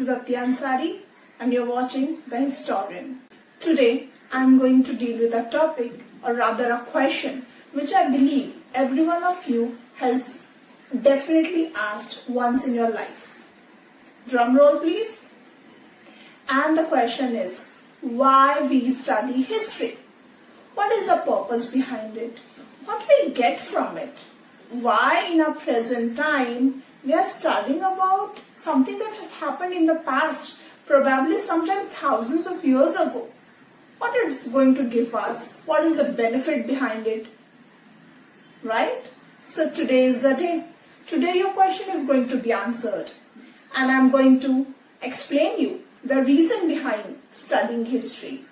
is Ati Ansari and you're watching The Historian. Today I'm going to deal with a topic, or rather a question, which I believe every one of you has definitely asked once in your life. Drum roll please. And the question is, why we study history? What is the purpose behind it? What we get from it? Why in our present time we are studying about something that has happened in the past, probably sometime thousands of years ago. What it's going to give us? What is the benefit behind it? Right? So today is the day. Today your question is going to be answered. And I'm going to explain you the reason behind studying history,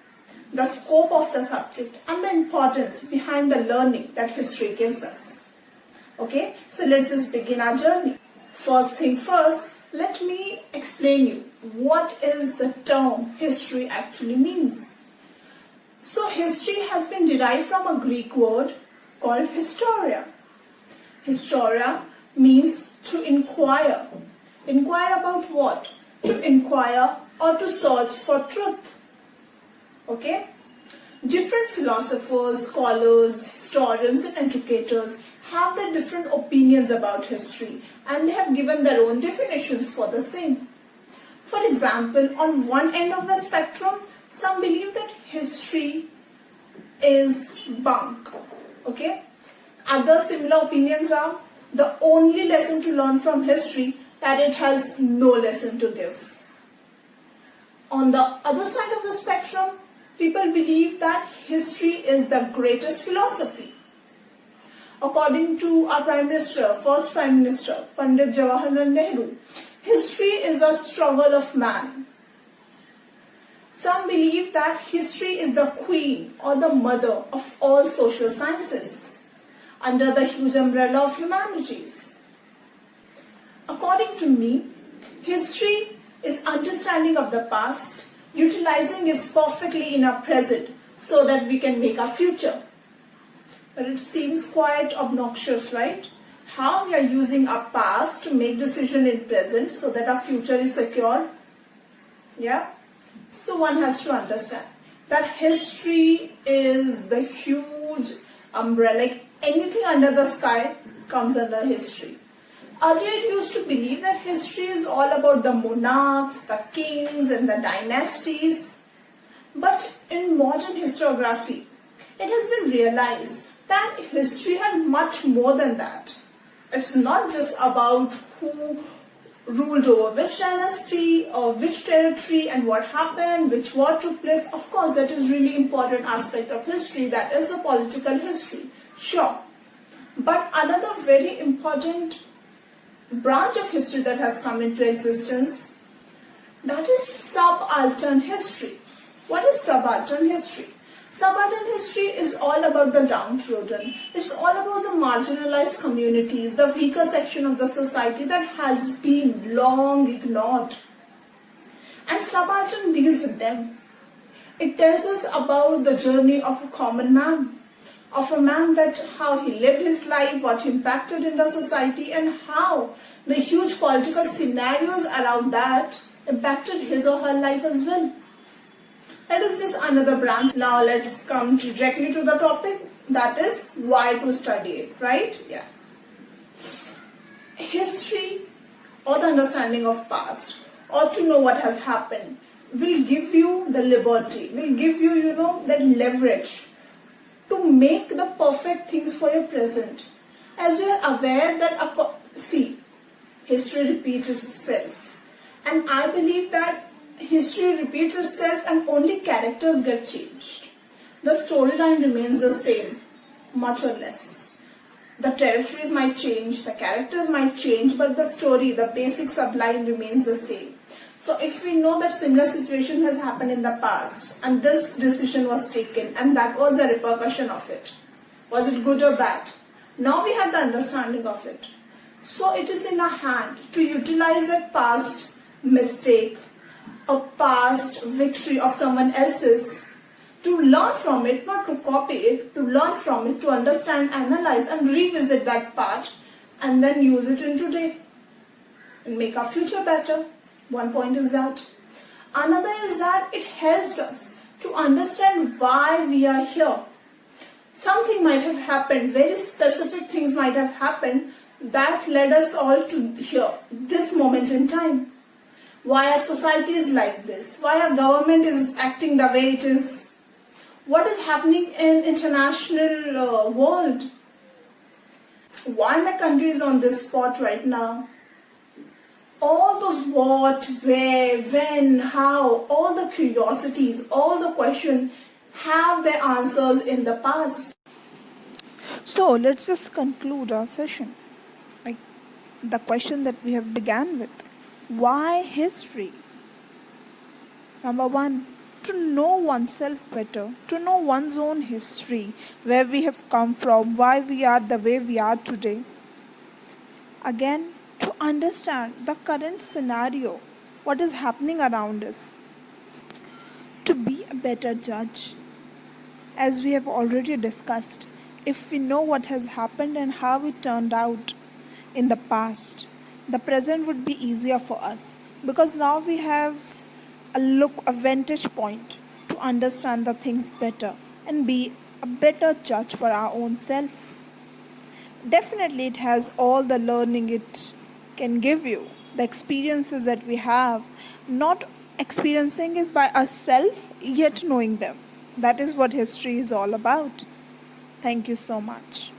the scope of the subject, and the importance behind the learning that history gives us. Okay, so let's just begin our journey. First thing first, let me explain you what is the term history actually means. So history has been derived from a Greek word called historia. Historia means to inquire. Inquire about what? To inquire or to search for truth. Okay? Different philosophers, scholars, historians and educators have their different opinions about history, and they have given their own definitions for the same. For example, on one end of the spectrum, some believe that history is bunk. Okay? Other similar opinions are the only lesson to learn from history, that it has no lesson to give. On the other side of the spectrum, people believe that history is the greatest philosophy. According to our first Prime Minister, Pandit Jawaharlal Nehru, history is the struggle of man. Some believe that history is the queen or the mother of all social sciences, under the huge umbrella of humanities. According to me, history is understanding of the past, utilizing it perfectly in our present so that we can make our future. But it seems quite obnoxious, right? How we are using our past to make decisions in present so that our future is secure. Yeah? So one has to understand that history is the huge umbrella. Like anything under the sky comes under history. Earlier it used to believe that history is all about the monarchs, the kings and the dynasties. But in modern historiography, it has been realized that history has much more than that. It's not just about who ruled over which dynasty or which territory and what happened, which war took place. Of course, that is really important aspect of history, that is the political history. Sure. But another very important branch of history that has come into existence, that is subaltern history. What is subaltern history? Subaltern history is all about the downtrodden. It's all about the marginalized communities, the weaker section of the society that has been long ignored. And subaltern deals with them. It tells us about the journey of a common man, of a man, that how he lived his life, what impacted in the society, and how the huge political scenarios around that impacted his or her life as well. That is just another branch. Now let's come directly to the topic, that is why to study it, right? Yeah. History, or the understanding of past, or to know what has happened, will give you the liberty, will give you, that leverage to make the perfect things for your present. As you are aware that, history repeats itself. And I believe that history repeats itself and only characters get changed. The storyline remains the same, much or less. The territories might change, the characters might change, but the story, the basic subline remains the same. So if we know that similar situation has happened in the past and this decision was taken and that was the repercussion of it, was it good or bad? Now we have the understanding of it. So it is in our hand to utilize a past mistake, a past victory of someone else's, to learn from it, not to copy it, to learn from it, to understand, analyze and revisit that part and then use it in today and make our future better. One point is that. Another is that it helps us to understand why we are here. Something might have happened, very specific things might have happened that led us all to here, this moment in time. Why our society is like this, why our government is acting the way it is, what is happening in international world, why my country is on this spot right now. All those what, where, when, how, all the curiosities, all the questions have their answers in the past. So let's just conclude our session. Like the question that we have began with. Why history? Number one, to know oneself better, to know one's own history, where we have come from, why we are the way we are today. Again, to understand the current scenario, what is happening around us. To be a better judge, as we have already discussed, if we know what has happened and how it turned out in the past, the present would be easier for us because now we have a vantage point to understand the things better and be a better judge for our own self. Definitely, it has all the learning it can give you, the experiences that we have, not experiencing is by ourselves, yet knowing them. That is what history is all about. Thank you so much.